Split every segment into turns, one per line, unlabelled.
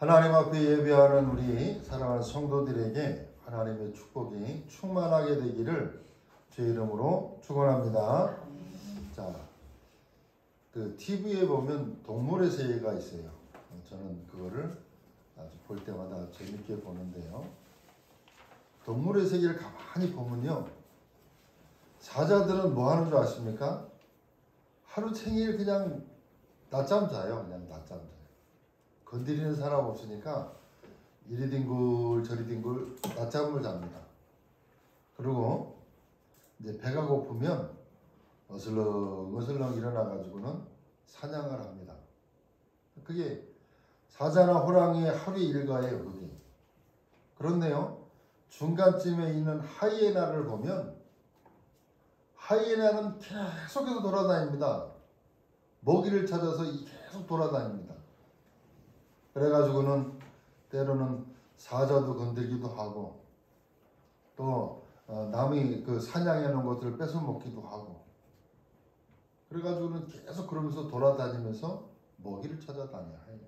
하나님 앞에 예배하는 우리 사랑하는 성도들에게 하나님의 축복이 충만하게 되기를 주의 이름으로 축원합니다. 자, 그 TV에 보면 동물의 세계가 있어요. 저는 그거를 아주 볼 때마다 재밌게 보는데요. 동물의 세계를 가만히 보면요, 사자들은 뭐 하는 줄 아십니까? 하루 종일 그냥 낮잠 자요. 그냥 낮잠 자요. 건드리는 사람 없으니까 이리 뒹굴 저리 뒹굴 낮잠을 잡니다. 그리고 이제 배가 고프면 어슬렁어슬렁 일어나가지고는 사냥을 합니다. 그게 사자나 호랑이의 하루 일과예요. 그게. 그런데요, 중간쯤에 있는 하이에나를 보면 하이에나는 계속해서 돌아다닙니다. 먹이를 찾아서 계속 돌아다닙니다. 그래가지고는 때로는 사자도 건들기도 하고 또 남이 그 사냥해 놓은 것들을 뺏어 먹기도 하고, 그래가지고는 계속 그러면서 돌아다니면서 먹이를 찾아다녀야 해요.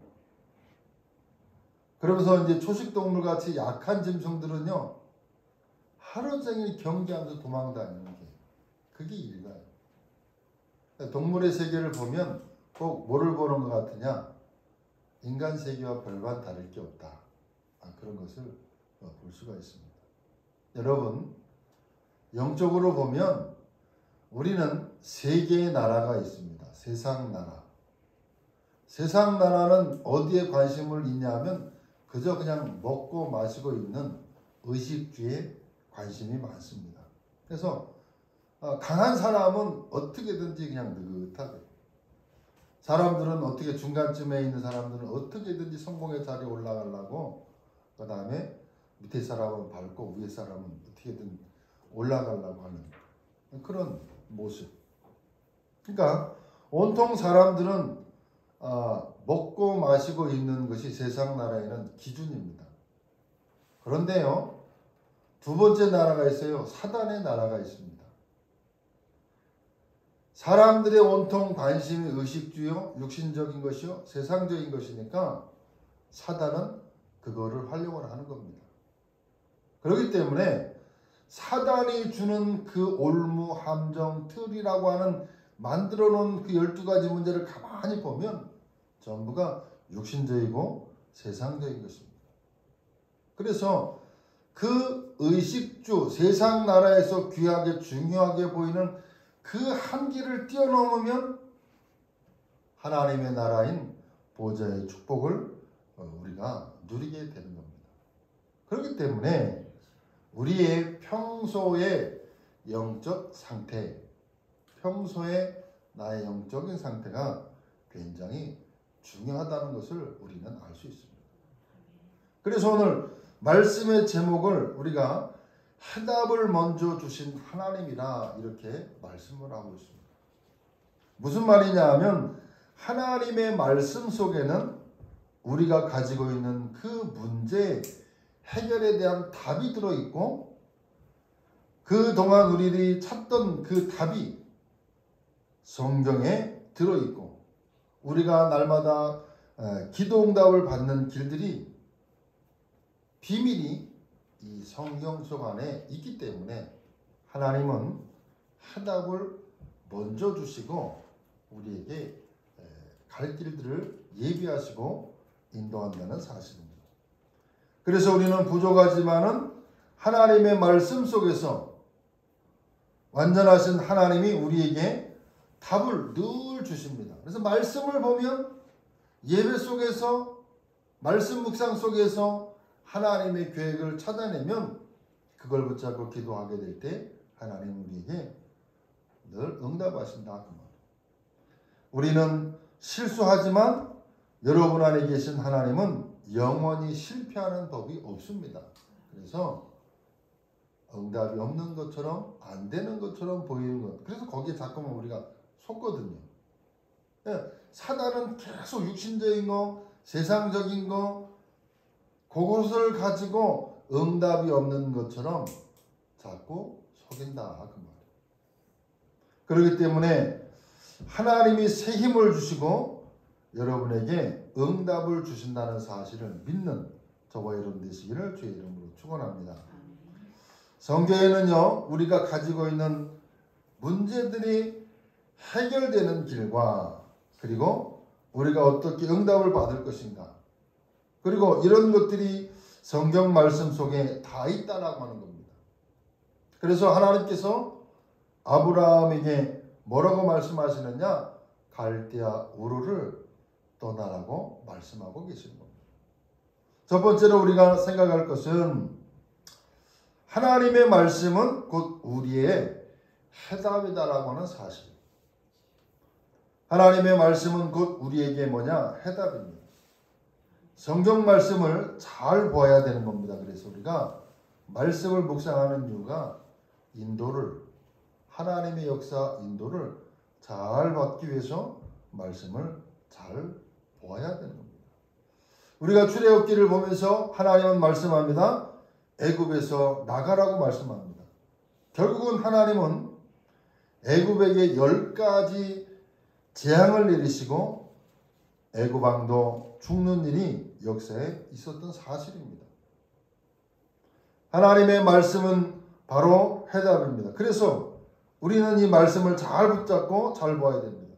그러면서 이제 초식동물 같이 약한 짐승들은요, 하루 종일 경계하면서 도망다니는 게 그게 일과예요. 동물의 세계를 보면 꼭 뭐를 보는 것 같으냐? 인간 세계와 별반 다를 게 없다. 그런 것을 볼 수가 있습니다. 여러분, 영적으로 보면 우리는 세 개의 나라가 있습니다. 세상 나라. 세상 나라는 어디에 관심을 있냐면 그저 그냥 먹고 마시고 있는 의식주에 관심이 많습니다. 그래서 강한 사람은 어떻게든지 그냥 느긋하게, 사람들은 어떻게 중간쯤에 있는 사람들은 어떻게든지 성공의 자리에 올라가려고, 그 다음에 밑에 사람은 밟고 위에 사람은 어떻게든 올라가려고 하는 그런 모습. 그러니까 온통 사람들은 먹고 마시고 있는 것이 세상 나라에는 기준입니다. 그런데요, 두 번째 나라가 있어요. 사단의 나라가 있습니다. 사람들의 온통 관심이 의식주요, 육신적인 것이요, 세상적인 것이니까 사단은 그거를 활용을 하는 겁니다. 그렇기 때문에 사단이 주는 그 올무, 함정, 틀이라고 하는 만들어 놓은 그 12가지 문제를 가만히 보면 전부가 육신적이고 세상적인 것입니다. 그래서 그 의식주, 세상 나라에서 귀하게 중요하게 보이는 그 한계를 뛰어넘으면 하나님의 나라인 보좌의 축복을 우리가 누리게 되는 겁니다. 그렇기 때문에 우리의 평소의 영적 상태, 평소의 나의 영적인 상태가 굉장히 중요하다는 것을 우리는 알 수 있습니다. 그래서 오늘 말씀의 제목을 우리가 해답을 먼저 주신 하나님이라 이렇게 말씀을 하고 있습니다. 무슨 말이냐 하면 하나님의 말씀 속에는 우리가 가지고 있는 그 문제 해결에 대한 답이 들어있고, 그동안 우리들이 찾던 그 답이 성경에 들어있고, 우리가 날마다 기도응답을 받는 길들이 비밀이 이 성경 속 안에 있기 때문에 하나님은 해답을 먼저 주시고 우리에게 갈 길들을 예비하시고 인도한다는 사실입니다. 그래서 우리는 부족하지만은 하나님의 말씀 속에서 완전하신 하나님이 우리에게 답을 늘 주십니다. 그래서 말씀을 보면 예배 속에서, 말씀 묵상 속에서 하나님의 계획을 찾아내면 그걸 붙잡고 기도하게 될 때 하나님 우리에게 늘 응답하신다. 우리는 실수하지만 여러분 안에 계신 하나님은 영원히 실패하는 법이 없습니다. 그래서 응답이 없는 것처럼 안 되는 것처럼 보이는 것, 그래서 거기에 자꾸만 우리가 속거든요. 사단은 계속 육신적인 거, 세상적인 거, 그것을 가지고 응답이 없는 것처럼 자꾸 속인다. 그 말. 그렇기 때문에 하나님이 새 힘을 주시고 여러분에게 응답을 주신다는 사실을 믿는 저와 여러분 되시기를 주의 이름으로 축원합니다. 성경에는요, 우리가 가지고 있는 문제들이 해결되는 길과 그리고 우리가 어떻게 응답을 받을 것인가, 그리고 이런 것들이 성경 말씀 속에 다 있다라고 하는 겁니다. 그래서 하나님께서 아브라함에게 뭐라고 말씀하시느냐? 갈대아 우르를 떠나라고 말씀하고 계시는 겁니다. 첫 번째로 우리가 생각할 것은 하나님의 말씀은 곧 우리의 해답이다라고 하는 사실. 하나님의 말씀은 곧 우리에게 뭐냐? 해답입니다. 성경 말씀을 잘 보아야 되는 겁니다. 그래서 우리가 말씀을 묵상하는 이유가 인도를, 하나님의 역사 인도를 잘 받기 위해서 말씀을 잘 보아야 되는 겁니다. 우리가 출애굽기를 보면서 하나님은 말씀합니다. 애굽에서 나가라고 말씀합니다. 결국은 하나님은 애굽에게 10가지 재앙을 내리시고 애굽 왕도 죽는 일이 역사에 있었던 사실입니다. 하나님의 말씀은 바로 해답입니다. 그래서 우리는 이 말씀을 잘 붙잡고 잘 보아야 됩니다.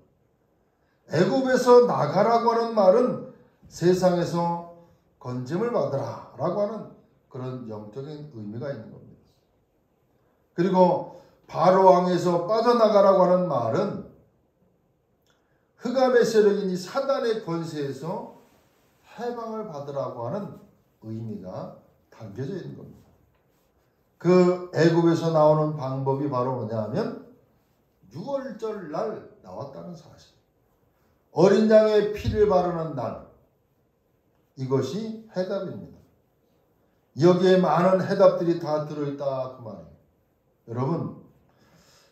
애굽에서 나가라고 하는 말은 세상에서 건짐을 받으라 라고 하는 그런 영적인 의미가 있는 겁니다. 그리고 바로 왕에서 빠져나가라고 하는 말은 흑암의 세력인 이 사단의 권세에서 해방을 받으라고 하는 의미가 담겨져 있는 겁니다. 그 애굽에서 나오는 방법이 바로 뭐냐면 유월절 날 나왔다는 사실. 어린 양의 피를 바르는 날. 이것이 해답입니다. 여기에 많은 해답들이 다 들어있다 그 말이에요. 여러분,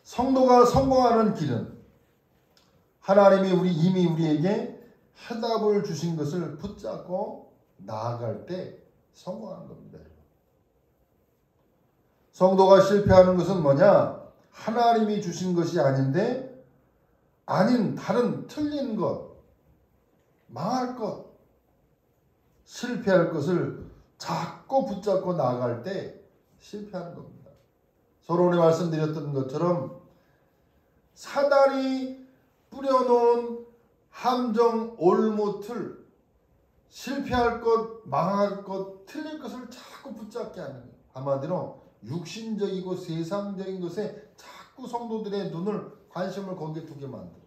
성도가 성공하는 길은 하나님이 이미 우리에게 해답을 주신 것을 붙잡고 나아갈 때 성공하는 겁니다. 성도가 실패하는 것은 뭐냐? 하나님이 주신 것이 아닌데 아닌 다른 틀린 것, 망할 것, 실패할 것을 자꾸 붙잡고 나아갈 때 실패하는 겁니다. 서론에 말씀드렸던 것처럼 사단이 뿌려놓은 함정 올무틀, 실패할 것, 망할 것, 틀릴 것을 자꾸 붙잡게 하는 거예요. 한마디로 육신적이고 세상적인 것에 자꾸 성도들의 눈을, 관심을 거기에 두게 만들어요.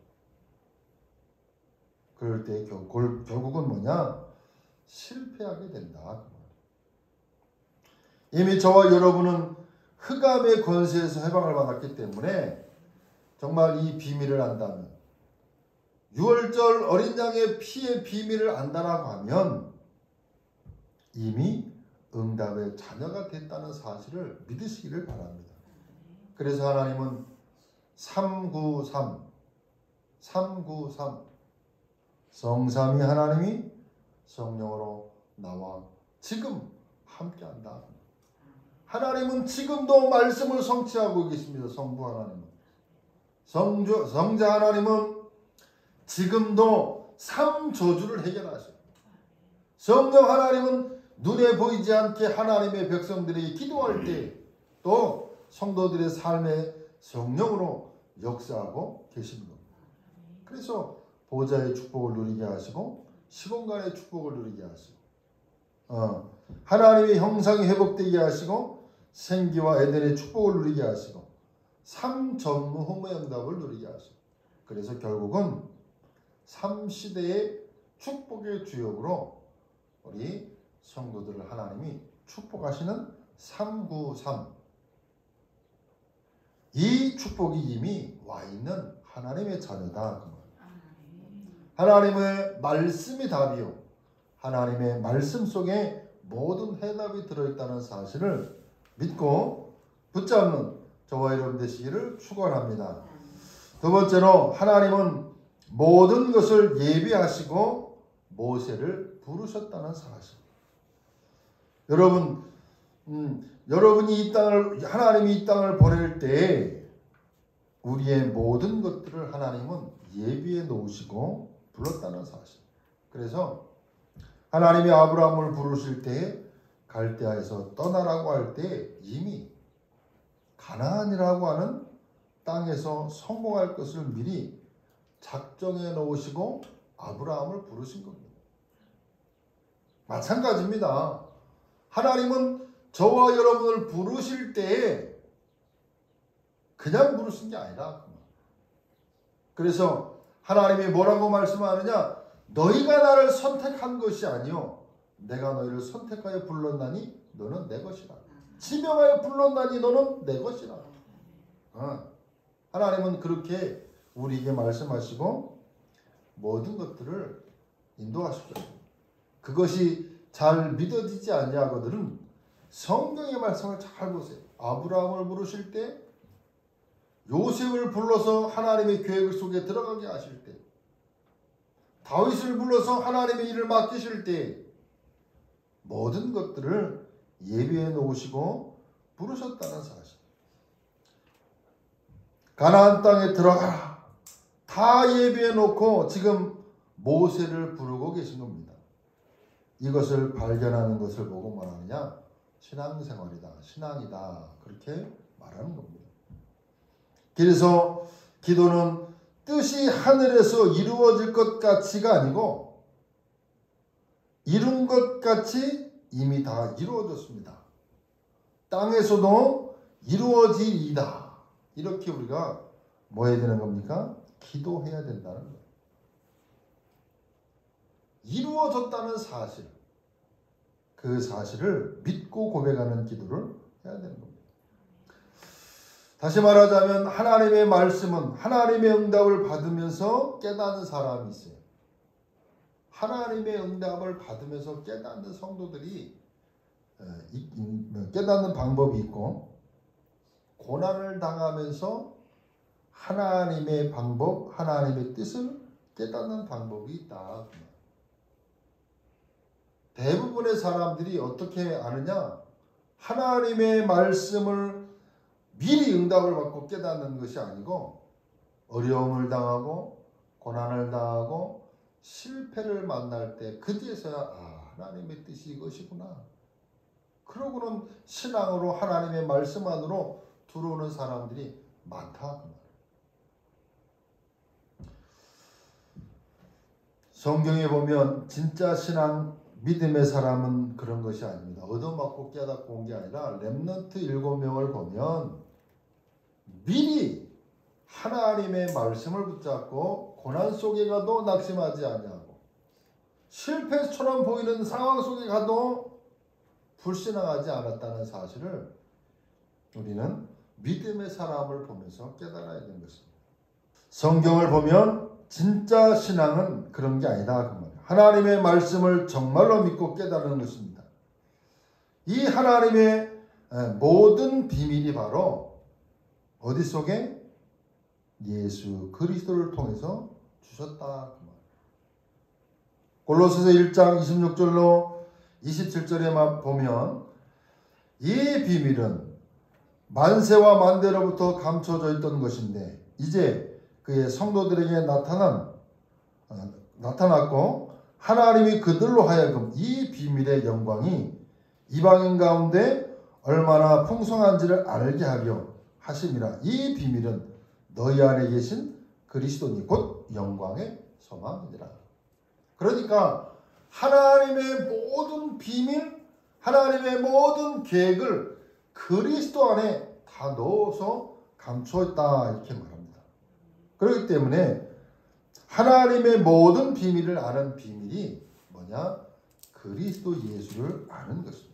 그럴 때 결국은 뭐냐? 실패하게 된다. 이미 저와 여러분은 흑암의 권세에서 해방을 받았기 때문에 정말 이 비밀을 안다면, 유월절 어린 양의 피의 비밀을 안다라고 하면 이미 응답의 자녀가 됐다는 사실을 믿으시기를 바랍니다. 그래서 하나님은 393 성삼위 하나님이 성령으로 나와 지금 함께한다. 하나님은 지금도 말씀을 성취하고 계십니다. 성부 하나님은. 성자 하나님은 지금도 삼저주를 해결하셔요. 성령 하나님은 눈에 보이지 않게 하나님의 백성들에게 기도할 때 또 성도들의 삶의 성령으로 역사하고 계신 겁니다. 그래서 보좌의 축복을 누리게 하시고 시공간의 축복을 누리게 하시고 하나님의 형상이 회복되게 하시고 생기와 에덴의 축복을 누리게 하시고 삼전무후무의 응답을 누리게 하시고, 그래서 결국은 3시대의 축복의 주역으로 우리 성도들을 하나님이 축복하시는 393, 이 축복이 이미 와 있는 하나님의 자녀다. 하나님의 말씀이 답이요, 하나님의 말씀 속에 모든 해답이 들어있다는 사실을 믿고 붙잡는 저와 여러분 되시기를 축원합니다. 두 번째로 하나님은 모든 것을 예비하시고 모세를 부르셨다는 사실. 여러분이 이 땅을, 하나님이 이 땅을 보낼 때 우리의 모든 것들을 하나님은 예비해 놓으시고 불렀다는 사실. 그래서 하나님이 아브라함을 부르실 때 갈대아에서 떠나라고 할 때 이미 가나안이라고 하는 땅에서 성공할 것을 미리 작정해 놓으시고 아브라함을 부르신 겁니다. 마찬가지입니다. 하나님은 저와 여러분을 부르실 때에 그냥 부르신 게 아니라, 그래서 하나님이 뭐라고 말씀하느냐? 너희가 나를 선택한 것이 아니요 내가 너희를 선택하여 불렀나니 너는 내 것이라. 지명하여 불렀나니 너는 내 것이라. 하나님은 그렇게 우리에게 말씀하시고 모든 것들을 인도하실 거예요. 그것이 잘 믿어지지 않냐거들은 성경의 말씀을 잘 보세요. 아브라함을 부르실 때, 요셉을 불러서 하나님의 계획 속에 들어가게 하실 때, 다윗을 불러서 하나님의 일을 맡기실 때 모든 것들을 예비해 놓으시고 부르셨다는 사실. 가나안 땅에 들어가라 다 예비해 놓고 지금 모세를 부르고 계신 겁니다. 이것을 발견하는 것을 보고 말하느냐? 신앙생활이다, 신앙이다, 그렇게 말하는 겁니다. 그래서 기도는 뜻이 하늘에서 이루어질 것 같이가 아니고 이룬 것 같이 이미 다 이루어졌습니다. 땅에서도 이루어지리이다. 이렇게 우리가 뭐 해야 되는 겁니까? 기도해야 된다는 거예요. 이루어졌다는 사실, 그 사실을 믿고 고백하는 기도를 해야 되는 겁니다. 다시 말하자면 하나님의 말씀은 하나님의 응답을 받으면서 깨닫는 사람이 있어요. 하나님의 응답을 받으면서 깨닫는 성도들이 깨닫는 방법이 있고, 고난을 당하면서 하나님의 방법, 하나님의 뜻을 깨닫는 방법이 있다. 대부분의 사람들이 어떻게 아느냐? 하나님의 말씀을 미리 응답을 받고 깨닫는 것이 아니고 어려움을 당하고 고난을 당하고 실패를 만날 때 그제서야 하나님의 뜻이 이것이구나. 그러고는 신앙으로 하나님의 말씀 안으로 들어오는 사람들이 많다. 성경에 보면 진짜 신앙, 믿음의 사람은 그런 것이 아닙니다. 얻어맞고 깨닫고 온 게 아니라 렘넌트 7명을 보면 미리 하나님의 말씀을 붙잡고 고난 속에 가도 낙심하지 아니하고 실패처럼 보이는 상황 속에 가도 불신앙하지 않았다는 사실을 우리는 믿음의 사람을 보면서 깨달아야 되는 것입니다. 성경을 보면 진짜 신앙은 그런 게 아니다. 그 말이에요. 하나님의 말씀을 정말로 믿고 깨달은 것입니다. 이 하나님의 모든 비밀이 바로 어디 속에? 예수 그리스도를 통해서 주셨다. 골로새서 1장 26절로 27절에만 보면 이 비밀은 만세와 만대로부터 감춰져 있던 것인데 이제 그의 성도들에게 나타났고 하나님이 그들로 하여금 이 비밀의 영광이 이방인 가운데 얼마나 풍성한지를 알게 하려 하심이라. 이 비밀은 너희 안에 계신 그리스도니 곧 영광의 소망이니라. 그러니까 하나님의 모든 비밀, 하나님의 모든 계획을 그리스도 안에 다 넣어서 감추었다 이렇게 말합니다. 그렇기 때문에 하나님의 모든 비밀을 아는 비밀이 뭐냐? 그리스도 예수를 아는 것입니다.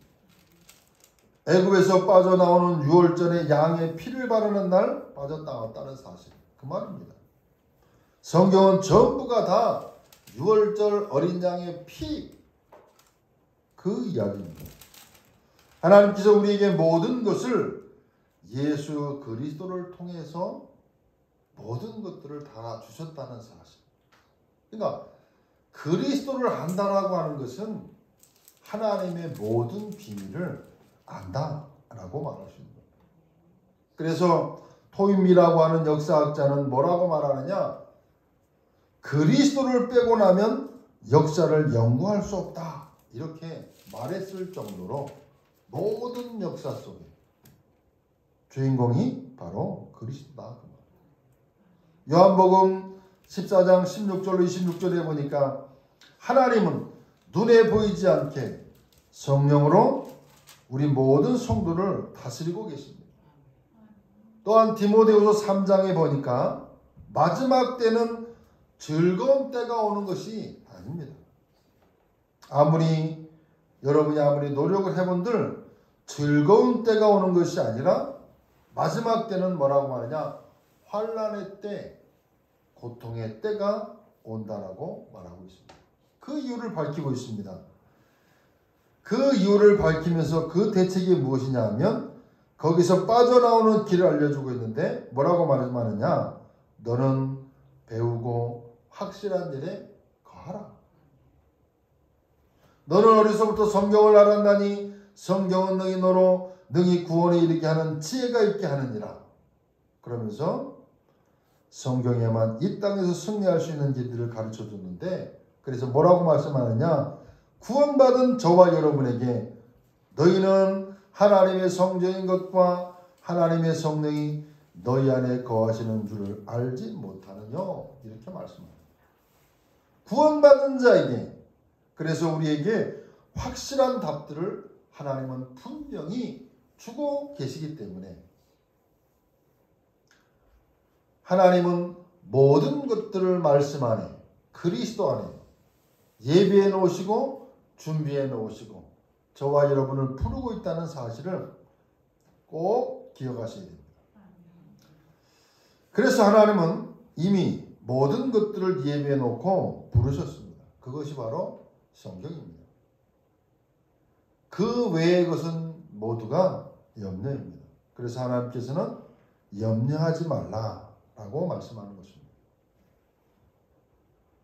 애굽에서 빠져나오는 유월절에 양의 피를 바르는 날 빠져나왔다는 사실, 그 말입니다. 성경은 전부가 다 유월절 어린 양의 피, 그 이야기입니다. 하나님께서 우리에게 모든 것을 예수 그리스도를 통해서 모든 것들을 다 주셨다는 사실. 그러니까 그리스도를 안다라고 하는 것은 하나님의 모든 비밀을 안다라고 말하십니다. 그래서 토임이라고 하는 역사학자는 뭐라고 말하느냐? 그리스도를 빼고 나면 역사를 연구할 수 없다. 이렇게 말했을 정도로 모든 역사 속에 주인공이 바로 그리스도다. 요한복음 14장 16절로 26절에 보니까 하나님은 눈에 보이지 않게 성령으로 우리 모든 성도를 다스리고 계십니다. 또한 디모데후서 3장에 보니까 마지막 때는 즐거운 때가 오는 것이 아닙니다. 여러분이 아무리 노력을 해본들 즐거운 때가 오는 것이 아니라 마지막 때는 뭐라고 말하냐? 환난의 때, 고통의 때가 온다라고 말하고 있습니다. 그 이유를 밝히고 있습니다. 그 이유를 밝히면서 그 대책이 무엇이냐 하면 거기서 빠져나오는 길을 알려주고 있는데 뭐라고 말하느냐? 너는 배우고 확실한 일에 거하라. 너는 어려서부터 성경을 알았나니 성경은 능히 너로 능히 구원에 이르게 하는 지혜가 있게 하느니라. 그러면서 성경에만 이 땅에서 승리할 수 있는 길들을 가르쳐 줬는데 그래서 뭐라고 말씀하느냐? 구원받은 저와 여러분에게 너희는 하나님의 성전인 것과 하나님의 성령이 너희 안에 거하시는 줄을 알지 못하느냐? 이렇게 말씀합니다. 구원받은 자에게 그래서 우리에게 확실한 답들을 하나님은 분명히 주고 계시기 때문에 하나님은 모든 것들을 말씀 안에 그리스도 안에 예비해 놓으시고 준비해 놓으시고 저와 여러분을 부르고 있다는 사실을 꼭 기억하셔야 됩니다. 그래서 하나님은 이미 모든 것들을 예비해 놓고 부르셨습니다. 그것이 바로 성경입니다. 그 외의 것은 모두가 염려입니다. 그래서 하나님께서는 염려하지 말라라고 말씀하는 것입니다.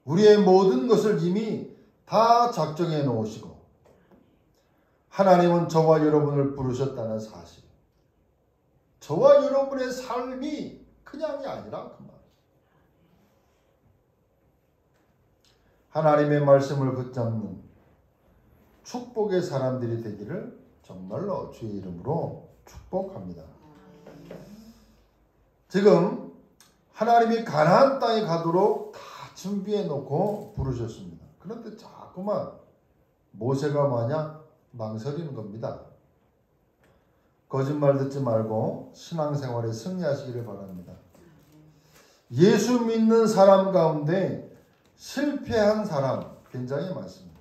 우리의 모든 것을 이미 다 작정해 놓으시고 하나님은 저와 여러분을 부르셨다는 사실, 저와 여러분의 삶이 그냥이 아니라 그 말. 하나님의 말씀을 붙잡는 축복의 사람들이 되기를 정말로 주의 이름으로 축복합니다. 지금 하나님이 가나안 땅에 가도록 다 준비해 놓고 부르셨습니다. 그런데 자꾸만 모세가 뭐냐? 망설이는 겁니다. 거짓말 듣지 말고 신앙생활에 승리하시기를 바랍니다. 예수 믿는 사람 가운데 실패한 사람 굉장히 많습니다.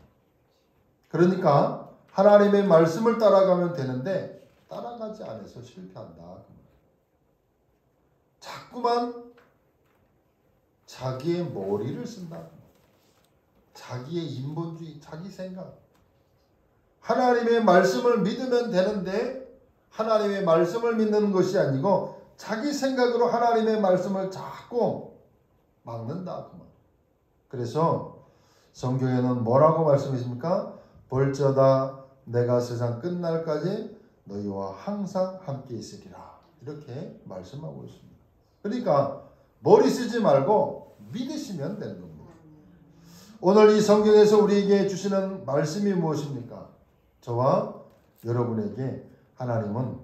그러니까 하나님의 말씀을 따라가면 되는데 따라가지 않아서 실패한다. 자꾸만 자기의 머리를 쓴다. 자기의 인본주의, 자기 생각. 하나님의 말씀을 믿으면 되는데 하나님의 말씀을 믿는 것이 아니고 자기 생각으로 하나님의 말씀을 자꾸 막는다. 그래서 성경에는 뭐라고 말씀하십니까? 볼지어다 내가 세상 끝날까지 너희와 항상 함께 있으리라. 이렇게 말씀하고 있습니다. 그러니까 머리 쓰지 말고 믿으시면 되는 겁니다. 오늘 이 성경에서 우리에게 주시는 말씀이 무엇입니까? 저와 여러분에게 하나님은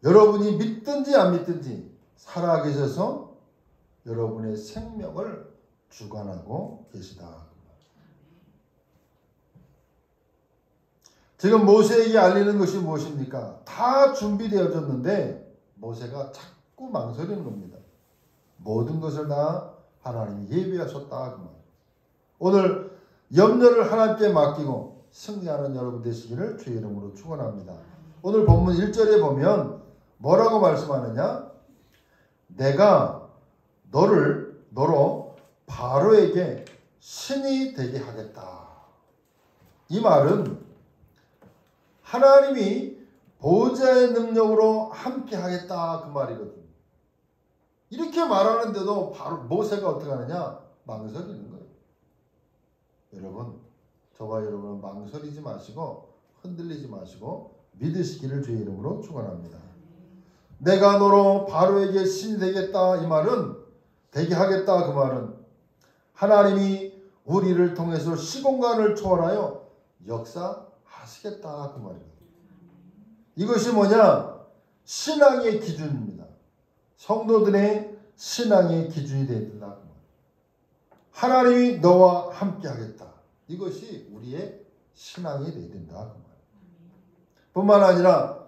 여러분이 믿든지 안 믿든지 살아계셔서 여러분의 생명을 주관하고 계시다. 지금 모세에게 알리는 것이 무엇입니까? 다 준비되어졌는데 모세가 자꾸 망설이는 겁니다. 모든 것을 다 하나님이 예비하셨다. 오늘 염려를 하나님께 맡기고 승리하는 여러분 되시기를 주의 이름으로 축원합니다. 오늘 본문 1절에 보면 뭐라고 말씀하느냐? 내가 너로 바로에게 신이 되게 하겠다. 이 말은 하나님이 보호자의 능력으로 함께 하겠다 그 말이거든요. 이렇게 말하는데도 바로 모세가 어떻게 하느냐? 망설이는 거예요. 여러분, 저와 여러분은 망설이지 마시고 흔들리지 마시고 믿으시기를 주의 이름으로 축원합니다. 내가 너로 바로에게 신이 되겠다 이 말은 되게 하겠다 그 말은 하나님이 우리를 통해서 시공간을 초월하여 역사하시겠다 그 말이거든요. 이것이 뭐냐? 신앙의 기준입니다. 성도들의 신앙의 기준이 되어야 된다 그 말이에요. 하나님이 너와 함께 하겠다. 이것이 우리의 신앙이 되어야 된다 그 말이에요. 뿐만 아니라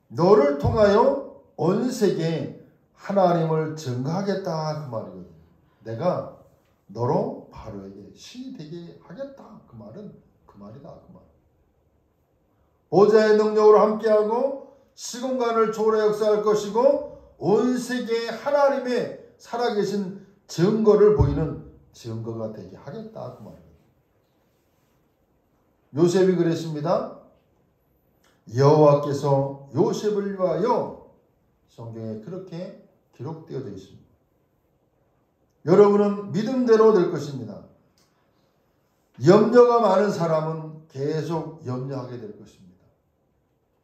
너를 통하여 온 세계에 하나님을 증거하겠다 그 말이거든요. 내가 너로 바로에게 신이 되게 하겠다. 그 말은 그 말이다. 그 말. 보좌의 능력으로 함께하고 시공간을 초월해 역사할 것이고 온 세계에 하나님의 살아계신 증거를 보이는 증거가 되게 하겠다. 그 말이거든요. 요셉이 그랬습니다. 여호와께서 요셉을 위하여 성경에 그렇게 기록되어져 있습니다. 여러분은 믿음대로 될 것입니다. 염려가 많은 사람은 계속 염려하게 될 것입니다.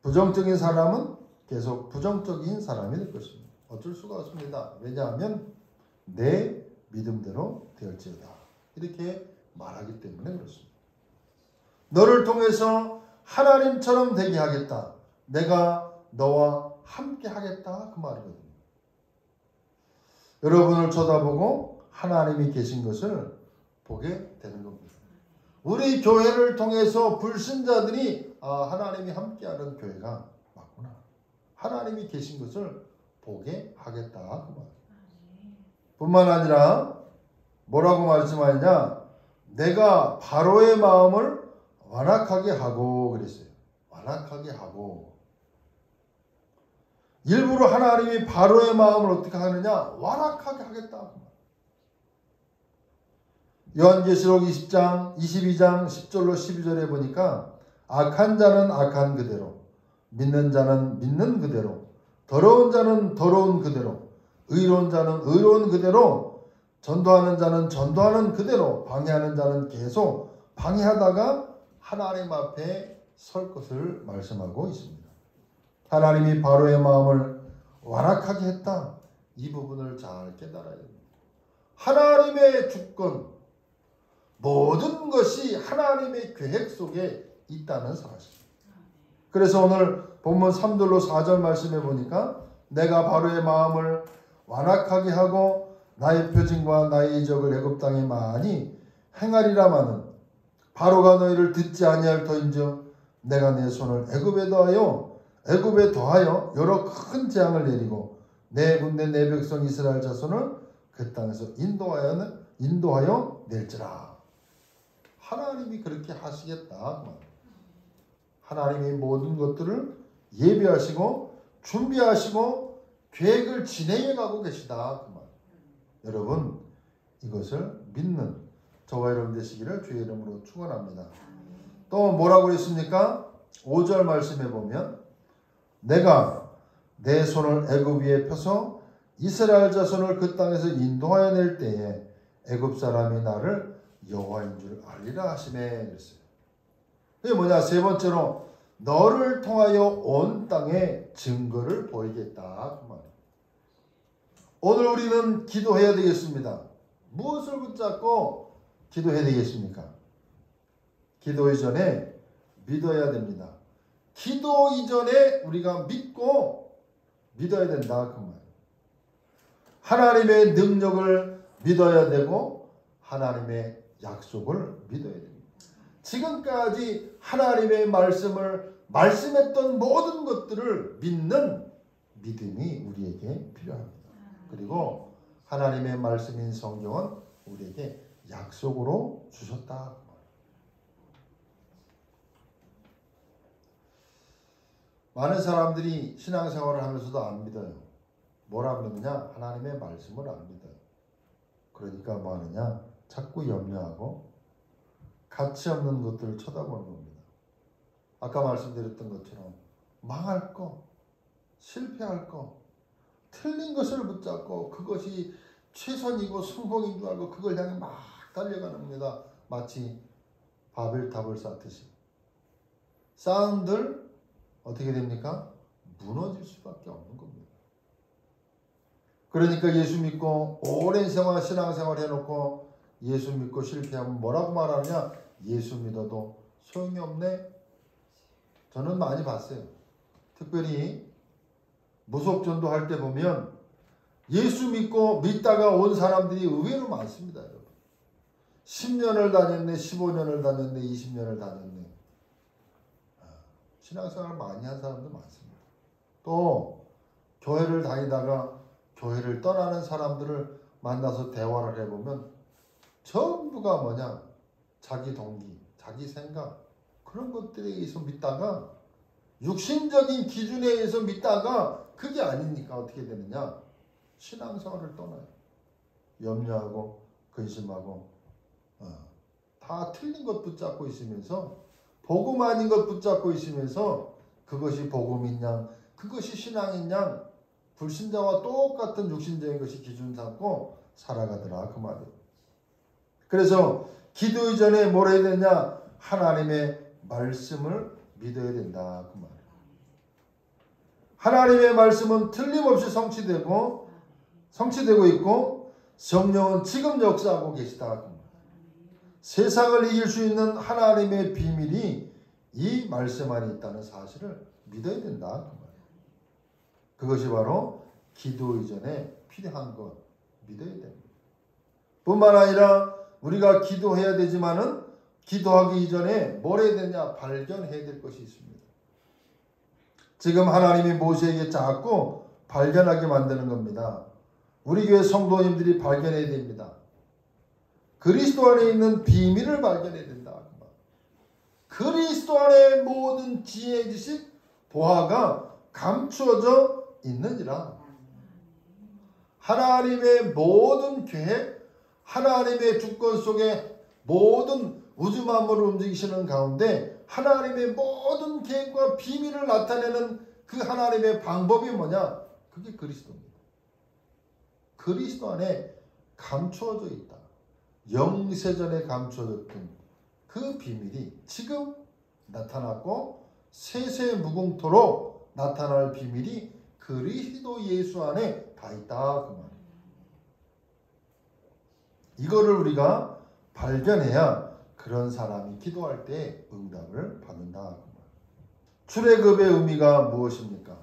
부정적인 사람은 계속 부정적인 사람이 될 것입니다. 어쩔 수가 없습니다. 왜냐하면 내 믿음대로 되었지어다. 이렇게 말하기 때문에 그렇습니다. 너를 통해서 하나님처럼 되게 하겠다. 내가 너와 함께 하겠다. 그 말이거든요. 여러분을 쳐다보고 하나님이 계신 것을 보게 되는 겁니다. 우리 교회를 통해서 불신자들이 하나님이 함께하는 교회가 맞구나. 하나님이 계신 것을 보게 하겠다. 그 말. 뿐만 아니라 뭐라고 말씀하느냐? 내가 바로의 마음을 완악하게 하고 그랬어요. 완악하게 하고. 일부러 하나님이 바로의 마음을 어떻게 하느냐? 완악하게 하겠다. 요한계시록 22장 10절로 12절에 보니까 악한 자는 악한 그대로, 믿는 자는 믿는 그대로, 더러운 자는 더러운 그대로, 의로운 자는 의로운 그대로, 전도하는 자는 전도하는 그대로, 방해하는 자는 계속 방해하다가 하나님 앞에 설 것을 말씀하고 있습니다. 하나님이 바로의 마음을 완악하게 했다. 이 부분을 잘 깨달아야 됩니다. 하나님의 주권, 모든 것이 하나님의 계획 속에 있다는 사실. 그래서 오늘 본문 3절로 4절 말씀해 보니까 내가 바로의 마음을 완악하게 하고 나의 표징과 나의 이적을 애굽 땅에 많이 행하리라마는 바로가 너희를 듣지 아니할 터인즉 내가 내 손을 애굽에 더하여 여러 큰 재앙을 내리고 내 군대 내 백성 이스라엘 자손을 그 땅에서 인도하여 낼지라. 하나님이 그렇게 하시겠다. 하나님이 모든 것들을 예비하시고 준비하시고 계획을 진행해 가고 계시다. 여러분 이것을 믿는 저와 여러분 되시기를 주의 이름으로 축원합니다. 또 뭐라고 그랬습니까? 5절 말씀해 보면 내가 내 손을 애굽 위에 펴서 이스라엘 자손을 그 땅에서 인도하여 낼 때에 애굽 사람이 나를 여호와인 줄 알리라 하시네 그랬어요. 그게 뭐냐? 세 번째로 너를 통하여 온 땅에 증거를 보이겠다. 그 말이에요. 오늘 우리는 기도해야 되겠습니다. 무엇을 붙잡고 기도해야 되겠습니까? 기도 이전에 믿어야 됩니다. 기도 이전에 우리가 믿고 믿어야 된다. 그 말이에요. 하나님의 능력을 믿어야 되고 하나님의 약속을 믿어야 됩니다. 지금까지 하나님의 말씀을 말씀했던 모든 것들을 믿는 믿음이 우리에게 필요합니다. 그리고 하나님의 말씀인 성경은 우리에게 약속으로 주셨다. 많은 사람들이 신앙생활을 하면서도 안 믿어요. 뭘 안 믿느냐? 하나님의 말씀을 안 믿어요. 그러니까 뭐 하느냐? 자꾸 염려하고 가치 없는 것들을 쳐다보는 겁니다. 아까 말씀드렸던 것처럼 망할 거, 실패할 거, 틀린 것을 붙잡고 그것이 최선이고 성공인 줄 알고 그걸 향해 막 달려가는 겁니다. 마치 바벨탑을 쌓듯이. 쌓은들 어떻게 됩니까? 무너질 수밖에 없는 겁니다. 그러니까 예수 믿고 오랜 신앙생활 해놓고 예수 믿고 실패하면 뭐라고 말하느냐? 예수 믿어도 소용이 없네. 저는 많이 봤어요. 특별히 무속전도 할 때 보면 예수 믿다가 온 사람들이 의외로 많습니다. 여러분. 10년을 다녔네, 15년을 다녔네, 20년을 다녔네. 신앙생활을 많이 한 사람도 많습니다. 또 교회를 다니다가 교회를 떠나는 사람들을 만나서 대화를 해보면 전부가 뭐냐? 자기 동기, 자기 생각 그런 것들에 의해서 믿다가 육신적인 기준에 의해서 믿다가 그게 아니니까 어떻게 되느냐? 신앙생활을 떠나요. 염려하고 근심하고 다 틀린 것 붙잡고 있으면서 복음 아닌 것 붙잡고 있으면서 그것이 복음인 양 그것이 신앙인 양 불신자와 똑같은 육신적인 것이 기준 삼고 살아가더라 그 말이에요. 그래서 기도 이전에 뭘 해야 되냐? 하나님의 말씀을 믿어야 된다 그 말이에요. 하나님의 말씀은 틀림없이 성취되고 있고 성령은 지금 역사하고 계시다 그 말이에요. 세상을 이길 수 있는 하나님의 비밀이 이 말씀 안에 있다는 사실을 믿어야 된다 그 말이에요. 그것이 바로 기도 이전에 필요한 것 믿어야 됩니다. 뿐만 아니라 우리가 기도해야 되지만은 기도하기 이전에 뭘 해야 되냐? 발견해야 될 것이 있습니다. 지금 하나님이 모세에게 자꾸 발견하게 만드는 겁니다. 우리 교회 성도님들이 발견해야 됩니다. 그리스도 안에 있는 비밀을 발견해야 된다. 그리스도 안에 모든 지혜, 지식, 보화가 감추어져 있느니라. 하나님의 모든 계획, 하나님의 주권 속에 모든 우주 만물을 움직이시는 가운데 하나님의 모든 계획과 비밀을 나타내는 그 하나님의 방법이 뭐냐? 그게 그리스도입니다. 그리스도 안에 감추어져 있다. 영세전에 감추어졌던 그 비밀이 지금 나타났고 세세무궁토록 나타날 비밀이 그리스도 예수 안에 다 있다 그 말이에요. 이거를 우리가 발견해야 그런 사람이 기도할 때 응답을 받는다 그 말이에요. 출애굽의 의미가 무엇입니까?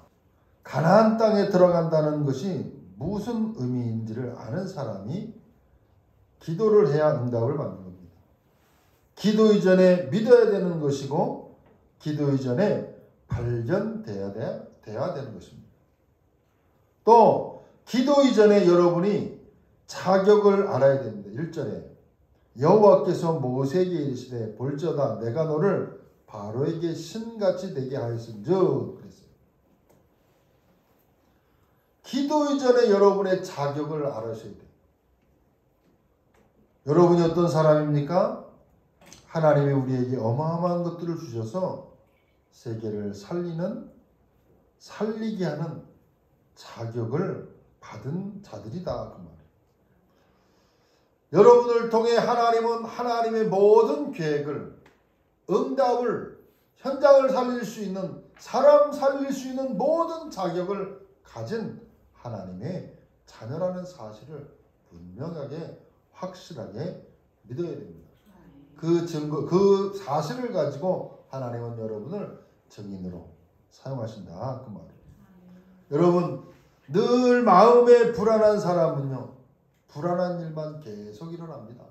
가나안 땅에 들어간다는 것이 무슨 의미인지를 아는 사람이 기도를 해야 응답을 받는 겁니다. 기도 이전에 믿어야 되는 것이고 기도 이전에 발견돼야 되는 것입니다. 또 기도 이전에 여러분이 자격을 알아야 됩니다. 1절에 여호와께서 모세에게 이르시되 볼지어다 내가 너를 바로에게 신같이 되게 하였은즉 그랬어요. 기도 이전에 여러분의 자격을 알아셔야 돼요. 여러분이 어떤 사람입니까? 하나님이 우리에게 어마어마한 것들을 주셔서 세계를 살리게 하는 자격을 받은 자들이다 그 말이에요. 여러분을 통해 하나님은 하나님의 모든 계획을, 응답을, 현장을 살릴 수 있는, 사람 살릴 수 있는 모든 자격을 가진 하나님의 자녀라는 사실을 분명하게 확실하게 믿어야 됩니다. 그 증거, 그 사실을 가지고 하나님은 여러분을 증인으로 사용하신다 그 말이에요. 여러분 늘 마음에 불안한 사람은요 불안한 일만 계속 일어납니다.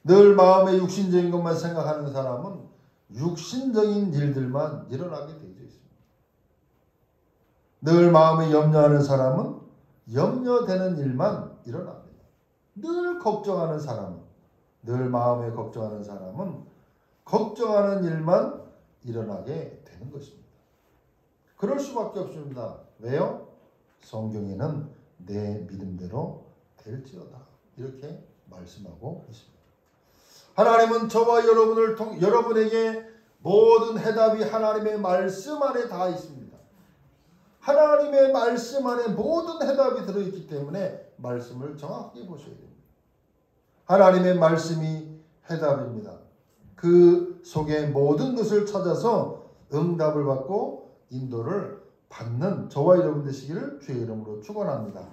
늘 마음에 육신적인 것만 생각하는 사람은 육신적인 일들만 일어나게 되어 있습니다. 늘 마음에 염려하는 사람은 염려되는 일만 일어납니다. 늘 걱정하는 사람은, 늘 마음에 걱정하는 사람은 걱정하는 일만 일어나게 되는 것입니다. 그럴 수밖에 없습니다. 왜요? 성경에는 내 믿음대로 될지어다 이렇게 말씀하고 있습니다. 하나님은 저와 여러분에게 모든 해답이 하나님의 말씀 안에 다 있습니다. 하나님의 말씀 안에 모든 해답이 들어있기 때문에 말씀을 정확하게 보셔야 됩니다. 하나님의 말씀이 해답입니다. 그 속에 모든 것을 찾아서 응답을 받고 인도를 받는 저와 여러분 되시기를 주의 이름으로 축원합니다.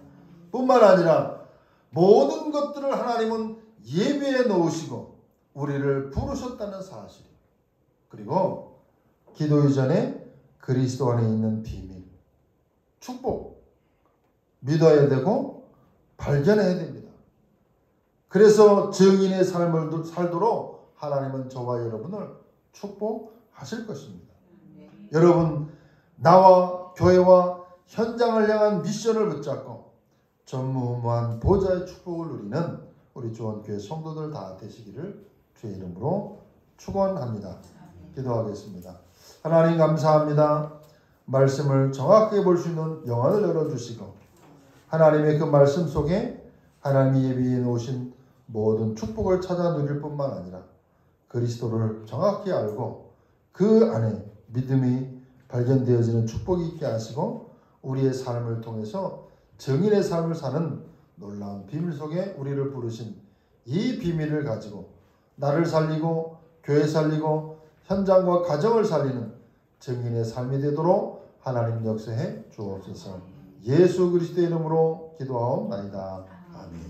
뿐만 아니라 모든 것들을 하나님은 예배에 넣으시고 우리를 부르셨다는 사실, 그리고 기도 이전에 그리스도 안에 있는 비밀, 축복 믿어야 되고 발견해야 됩니다. 그래서 증인의 삶을 살도록 하나님은 저와 여러분을 축복하실 것입니다. 여러분, 나와 교회와 현장을 향한 미션을 붙잡고 전무후무한 보좌의 축복을 누리는 우리 주원교회 성도들 다 되시기를 주의 이름으로 축원합니다. 기도하겠습니다. 하나님 감사합니다. 말씀을 정확하게 볼 수 있는 영안을 열어주시고 하나님의 그 말씀 속에 하나님이 예비해 놓으신 모든 축복을 찾아 누릴 뿐만 아니라 그리스도를 정확히 알고 그 안에 믿음이 발견되어지는 축복이 있게 하시고 우리의 삶을 통해서 정인의 삶을 사는 놀라운 비밀 속에 우리를 부르신 이 비밀을 가지고 나를 살리고 교회 살리고 현장과 가정을 살리는 정인의 삶이 되도록 하나님 역사해 주옵소서. 예수 그리스도의 이름으로 기도하옵나이다. 아멘.